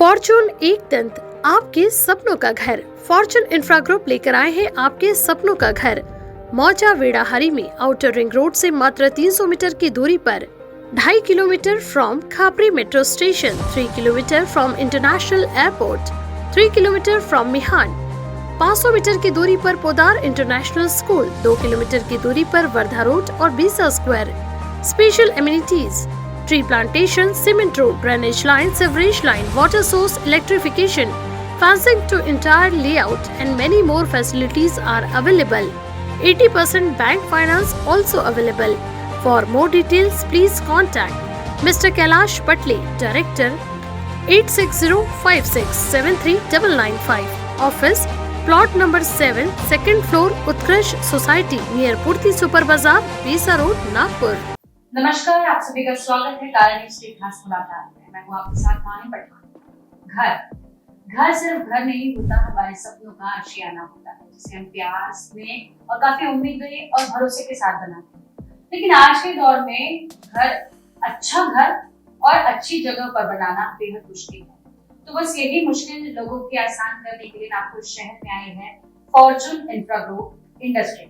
Fortune एक दंत आपके सपनों का घर। फॉर्चून इंफ्रा ग्रुप लेकर आए हैं आपके सपनों का घर। मौजा वेड़ाहरी में आउटर रिंग रोड से मात्र 300 मीटर की दूरी पर, 2.5 kilometre from Khapri metro station, 3 kilometre from international airport, 3 kilometre from Mihan, 500 metre की दूरी पर पोदार इंटरनेशनल स्कूल, 2 किलोमीटर की दूरी पर वर्धा रोड और बीसा square. Special amenities: tree plantation, cement road, drainage line, sewerage line, water source, electrification, fencing to entire layout and many more facilities are available. 80% bank finance also available. For more details, please contact Mr. Kailash Patle, Director, 8605673995. Office, plot number 7, second floor, Utkarsh Society, near Purti Super Bazaar, Bisa Road, Nagpur. नमस्कार, आप सभी का स्वागत है कारा news की खास मुलाकात में। मैं हूं आपके साथ कहानी पटवारी। घर सिर्फ घर नहीं होता, हमारे सपनों का आशियाना होता है, जिसे हम प्यार में और काफी उम्मीदें और भरोसे के साथ बनाते हैं। लेकिन आज के दौर में अच्छा घर और अच्छी जगह पर बनाना बेहद मुश्किल है। तो बस यही मुश्किल लोगों की आसान करने के लिए नागपुर शहर में आए हैं फॉर्चून इंफ्रा ग्रुप इंडस्ट्री,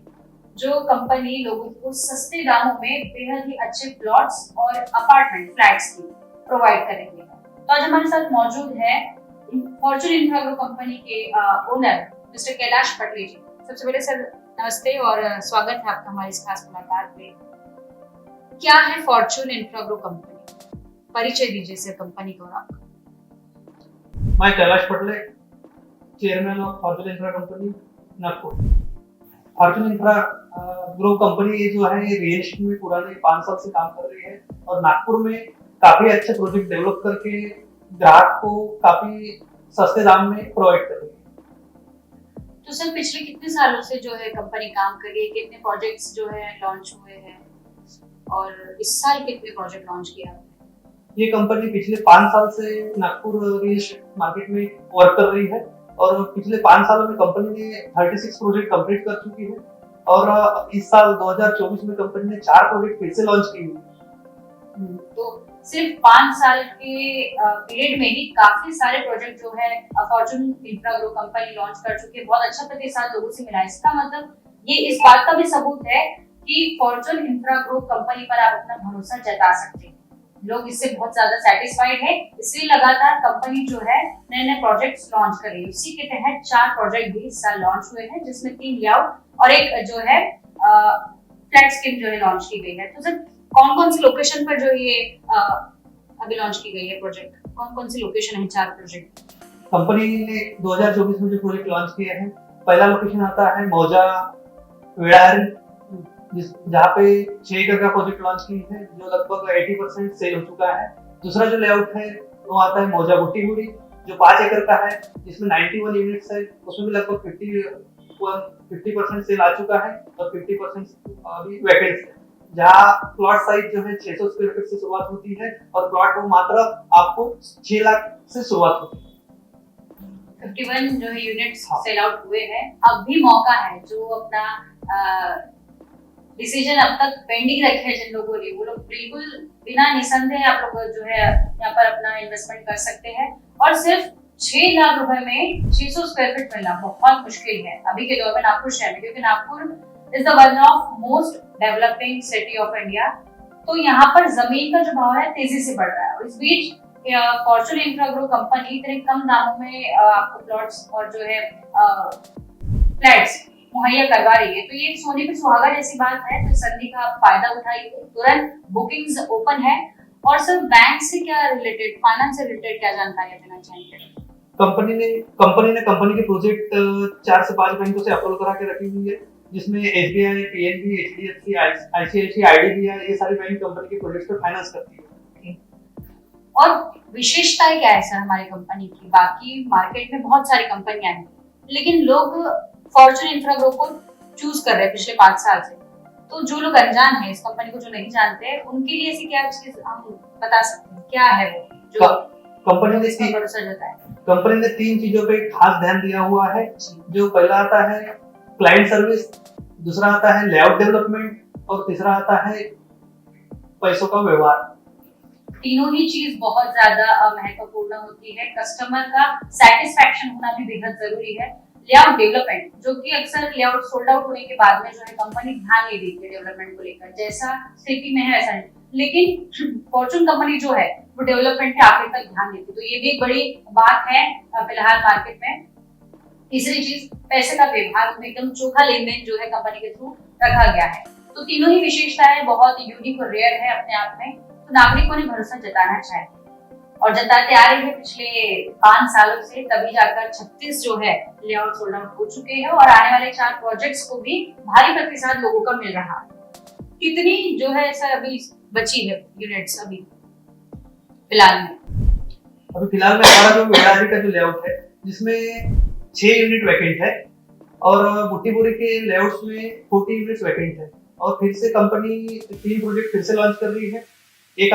जो कंपनी लोगों को सस्ते दामों में बेहद ही अच्छे प्लॉट्स और अपार्टमेंट फ्लैट्स भी प्रोवाइड करेंगे। तो आज हमारे साथ मौजूद है फॉर्चून इंफ्रा ग्रुप कंपनी के ओनर मिस्टर कैलाश पटले जी। सबसे पहले सर नमस्ते और स्वागत है आपका हमारी इस खास मुलाकात में। क्या है फॉर्चून इंफ्रा ग्रुप कंपनी, परिचय दीजिए सर कंपनी को और आपका। मैं Kailash Patle, chairman of Fortune infra company Nagpur. Fortune infra group company जो है ये रियल एस्टेट में पुराने 5 साल से काम कर रही है और नागपुर में काफी अच्छे प्रोजेक्ट डेवलप करके ग्राहक को काफी सस्ते दाम में प्रोवाइड कर रही है। तो सर पिछले कितने सालों से जो है कंपनी काम कर रही है, कितने प्रोजेक्ट्स जो है लॉन्च हुए हैं और इस साल कितने प्रोजेक्ट लॉन्च किया आपने? ये कंपनी पिछले 5 साल से नागपुर रियल एस्टेट मार्केट में वर्क कर रही है और पिछले 5 सालों में कंपनी ने 36 प्रोजेक्ट कंप्लीट कर चुकी है और इस साल 2024 में कंपनी ने 4 प्रोजेक्ट फिर से लॉन्च किए हैं। तो सिर्फ 5 साल के पीरियड में ही काफी सारे प्रोजेक्ट जो है Fortune infra group company launch कर चुकी है। बहुत अच्छा प्रतिसाद लोगों से मिला। इसका मतलब ये इस बात का भी सबूत है कि फॉर्चून इंफ्रा ग्रुप कंपनी पर आप अपना भरोसा जता सकते हैं। लोग इससे बहुत ज्यादा सेटिस्फाइड है, इसलिए लगातार कंपनी जो है नए नए प्रोजेक्ट्स लॉन्च कर रही है। उसी के तहत 4 प्रोजेक्ट भी इस साल लॉन्च हुए हैं, जिसमें 3 लेआउट और एक जो है फ्लैट स्कीम जो है लॉन्च की गई है। तो सर कौन-कौन सी लोकेशन पर जो ये अभी लॉन्च की गई है प्रोजेक्ट, कौन-कौन सी लोकेशन है 4 प्रोजेक्ट? कंपनी ने 2024 में जो प्रोजेक्ट लॉन्च किए हैं, पहला लोकेशन आता है मौजा वेड़ाहरी, जहाँ पे 6 एकड़ का प्रोजेक्ट लॉन्च की है, जो लगभग 80% सेल हो चुका है। दूसरा जो लेआउट है वो आता है मौजा बुट्टीगुड़ी, जो 5 एकड़ का है, जिसमें 91 यूनिट्स है। उसमें भी लगभग 50% सेल आ चुका है और 50% अभी वैकेंट है। जहाँ प्लॉट साइज जो है 600 स्क्वायर फीट से शुरुआत होती है और प्लॉट को मात्र आपको 6 लाख से शुरुआत होती है। 51 जो है यूनिट्स सेल आउट हुए हैं। अब भी मौका है, जो अपना डिसीजन अब तक पेंडिंग रखे हैं जिन लोगों ने, वो लोग बिल्कुल बिना निसंदेह आप लोग जो है यहाँ पर अपना इन्वेस्टमेंट कर सकते हैं। और सिर्फ 6 लाख रुपए में 600 स्क्वायर फीट मिलना बहुत मुश्किल है अभी के दौर में नागपुर शहर में, क्योंकि Nagpur is the one of most developing city of India. तो यहाँ पर जमीन का जो भाव है तेजी से बढ़ रहा है और इस बीच फॉर्चून इंफ्रा ग्रुप कंपनी इतने कम दामों में आपको प्लॉट्स और जो है फ्लैट्स मुहैया करवा रही है। तो ये सोने पे सुहागा जैसी बात है, तो संधि का फायदा उठाइए, तुरंत बुकिंग्स ओपन है। और सर बैंक से क्या रिलेटेड, फाइनेंस से रिलेटेड क्या जानकारी देना चाहेंगे? कंपनी ने कंपनी के प्रोजेक्ट 4 से 5 बैंकों से अप्रूवल करा के रखी हुई है, जिसमें SBI, PNB, HDFC, ICICI, IDBI, ये सारी बैंक कंपनी के प्रोजेक्ट्स पर फाइनेंस करती है। और विशेषताएं क्या है सर हमारी कंपनी की? बाकी मार्केट में बहुत सारी कंपनियां हैं, लेकिन लोग फॉर्चून इंफ्रा ग्रुप को चूज कर रहे हैं पिछले 5 साल से। तो जो लोग अनजान हैं इस कंपनी को, जो नहीं जानते, उनके लिए ऐसी क्या चीज हम बता सकते हैं? क्या है वो जो कंपनी ने भरोसा जताया? कंपनी ने 3 चीजों पे खास ध्यान दिया हुआ है। जो पहला आता है क्लाइंट सर्विस, दूसरा आता है लेआउट डेवलपमेंट और तीसरा आता है पैसों का व्यवहार। तीनों ही चीज बहुत ज्यादा महत्वपूर्ण होती है। कस्टमर का सेटिस्फैक्शन होना भी बेहद जरूरी है। लेआउट डेवलपमेंट, जो कि अक्सर लेआउट सोल्ड आउट होने के बाद में जो है कंपनी ध्यान नहीं देती है डेवलपमेंट को लेकर, जैसा स्थिति में है वैसा नहीं, लेकिन फॉर्चून कंपनी जो है वो डेवलपमेंट पे आखिर तक ध्यान देती है। तो ये भी एक बड़ी बात है फिलहाल मार्केट में। तीसरी चीज, पैसे का व्यवहार में एकदम चोखा लेन देन जो है कंपनी के थ्रू रखा गया है। तो तीनों ही विशेषताएं बहुत यूनिक और रेयर है अपने आप में। तो नागरिकों ने भरोसा जताना चाहिए और जताते आ रहे हैं पिछले 5 सालों से, तभी जाकर 36 जो है लेआउट सोल्ड आउट हो चुके हैं और आने वाले 4 प्रोजेक्ट्स को भी भारी प्रतिशत लोगों का मिल रहा है। कितनी जो है सर अभी बची है यूनिट्स अभी फिलहाल में? अभी फिलहाल में हमारा जो वेड़ारी का जो लेआउट है, जिसमें 6 यूनिट वैकेंट है और बुट्टीपुरी के लेआउट्स में 40 यूनिट्स वैकेंट है। और फिर से कंपनी 3 प्रोजेक्ट फिर से लॉन्च कर रही है। एक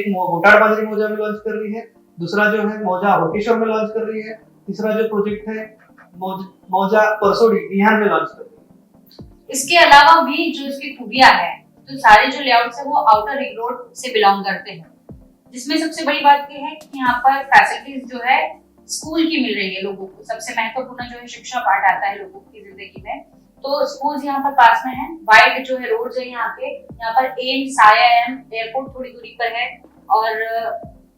गोटाड़ बाजरी मौजा में लॉन्च कर रही है, दूसरा जो है मौजा होकेश्वर में लॉन्च कर रही है, तीसरा जो प्रोजेक्ट है मौजा परसोड़ी बिहार में लॉन्च कर रही है। इसके अलावा भी जो इसकी खूबियां है, तो सारे जो लेआउट्स है वो आउटर रिंग रोड से बिलोंग करते हैं, जिसमें सबसे बड़ी बात ये है कि यहाँ पर फैसिलिटीज जो है स्कूल की मिल रही है लोगों को। सबसे महत्वपूर्ण जो है शिक्षा पाठ आता है लोगों की जिंदगी में, तो स्कूल्स यहाँ पर पास में है। वाइड जो है रोड्स है यहाँ पे, यहाँ पर एम्स, IIM, एयरपोर्ट थोड़ी दूरी पर है और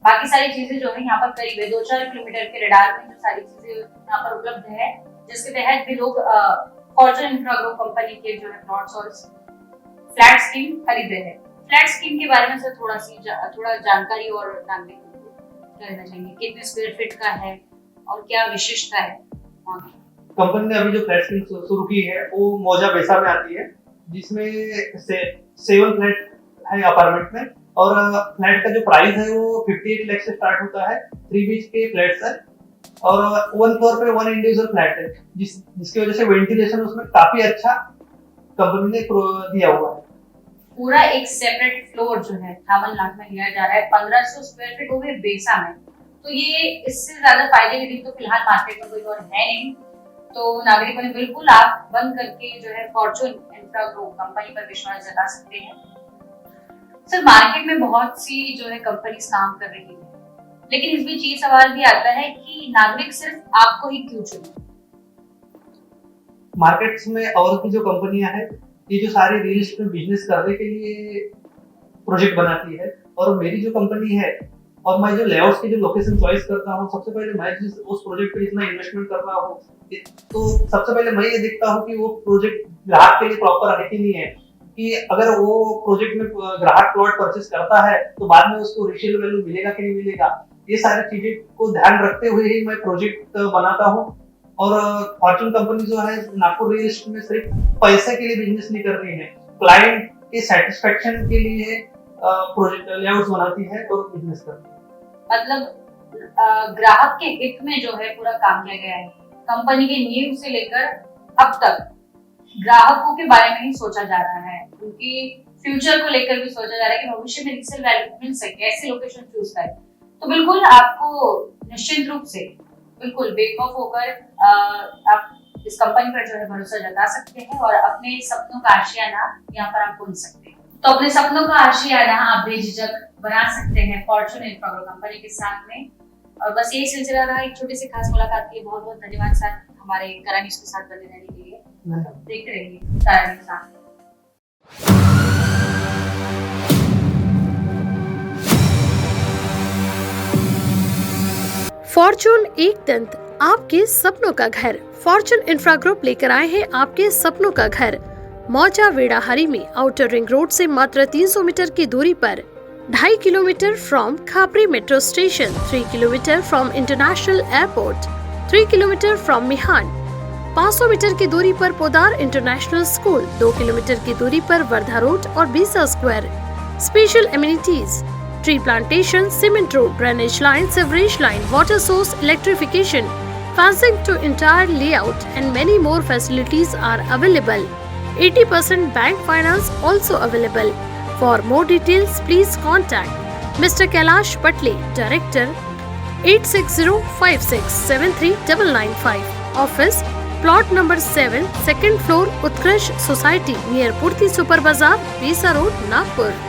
बाकी सारी चीजें जो है यहाँ पर करीब 2-4 किलोमीटर के रडार में जो सारी चीजें यहाँ पर उपलब्ध है, जिसके तहत भी लोग फॉर्चून इंफ्रा ग्रुप कंपनी के जो है प्लॉट्स और फ्लैट स्कीम खरीदे हैं। फ्लैट स्कीम के बारे में सर थोड़ा जानकारी और नागरिकों को कहना चाहिए, कितने स्क्वायर फीट का है और क्या विशेषता है वहाँ की? कंपनी ने अभी जो फ्लैट स्कीम शुरू की है वो मौजा बेसा में आती है, जिसमें 7 फ्लैट है अपार्टमेंट में और फ्लैट का जो प्राइस है वो 58 लाख से स्टार्ट होता है। 3 BHK फ्लैट्स है और 1 फ्लोर पे 1 इंडिविजुअल फ्लैट है, जिसकी वजह से वेंटिलेशन उसमें काफी अच्छा कंपनी ने दिया हुआ है। पूरा एक सेपरेट फ्लोर जो है 58 लाख में लिया जा रहा है, 1500 स्क्वायर फीट वो भी बेसा में। तो ये इससे ज्यादा फायदे की तो फिलहाल मार्केट में कोई और है नहीं। तो नागरिकों ने बिल्कुल आंख बंद करके जो है फॉर्चून इंफ्रा ग्रुप कंपनी पर विश्वास जता सकते हैं। सर मार्केट में बहुत सी जो है कंपनीज काम कर रही है, लेकिन इस बीच ये सवाल भी आता है कि नागरिक सिर्फ आपको ही क्यों चुने? मार्केट्स में और की जो कंपनियां हैं, ये जो सारी रियल एस्टेट में बिजनेस करने के लिए प्रोजेक्ट बनाती है और मेरी जो कंपनी है और मैं जो लेआउट्स की जो लोकेशन चॉइस करता हूँ, सबसे पहले मैं जिस उस प्रोजेक्ट पे इतना इन्वेस्टमेंट कर रहा हूँ, तो सबसे पहले मैं ये देखता हूँ कि वो प्रोजेक्ट ग्राहक के लिए प्रॉपर है कि नहीं है। कि अगर वो प्रोजेक्ट में ग्राहक प्लॉट परचेस करता है तो बाद में उसको रीसेल वैल्यू मिलेगा कि नहीं मिलेगा, ये सारी चीजें को ध्यान रखते हुए ही मैं प्रोजेक्ट बनाता हूँ। और फॉर्चून कंपनी जो है नागपुर रियल एस्टेट में सिर्फ पैसे के लिए बिजनेस नहीं कर रही है, क्लाइंट के सेटिस्फेक्शन के लिए प्रोजेक्ट लेआउट्स बनाती है और बिजनेस करती है। मतलब ग्राहक के हित में जो है पूरा काम किया गया है। कंपनी के नींव से लेकर अब तक ग्राहकों के बारे में ही सोचा जा रहा है, उनकी फ्यूचर को लेकर भी सोचा जा रहा है कि भविष्य में रीसेल वैल्यू मिल सके, ऐसी लोकेशन चूज करें। तो बिल्कुल आपको निश्चित रूप से बिल्कुल बेखौफ होकर आप इस कंपनी पर जो है भरोसा जता सकते हैं और अपने सपनों का आशियाना यहाँ पर आप बुन सकते हैं। तो अपने सपनों का आशियाना आप बेझिझक बना सकते हैं फॉर्चून इंफ्रा ग्रुप कंपनी के साथ में। और बस यही सिलसिला रहा एक छोटी सी खास मुलाकात के लिए। बहुत बहुत धन्यवाद सर हमारे करा न्यूज़ के साथ बने रहने के लिए। देखते रहिए करा न्यूज़ साथ। फॉर्चून एक दंत आपके सपनों का घर। फॉर्चून इंफ्रा ग्रुप लेकर आए हैं आपके सपनों का घर। मौजा वेड़ाहरी में आउटर रिंग रोड से मात्र 300 मीटर की दूरी पर, 2.5 kilometre from Khapri metro station, 3 kilometre from international airport, 3 kilometre from Mihan, 500 metre की दूरी पर पोदार इंटरनेशनल स्कूल, 2 किलोमीटर की दूरी पर वर्धा रोड और बीसा square. Special amenities, tree plantation, cement road, drainage line, sewerage line, water source, electrification, fencing to entire layout and many more facilities are available. 80% bank finance also available. For more details, please contact Mr. Kailash Patle, Director, 8605673995. Office, plot number 7, second floor, Utkarsh Society, near Purti Super Bazaar, Bisa Road, Nagpur.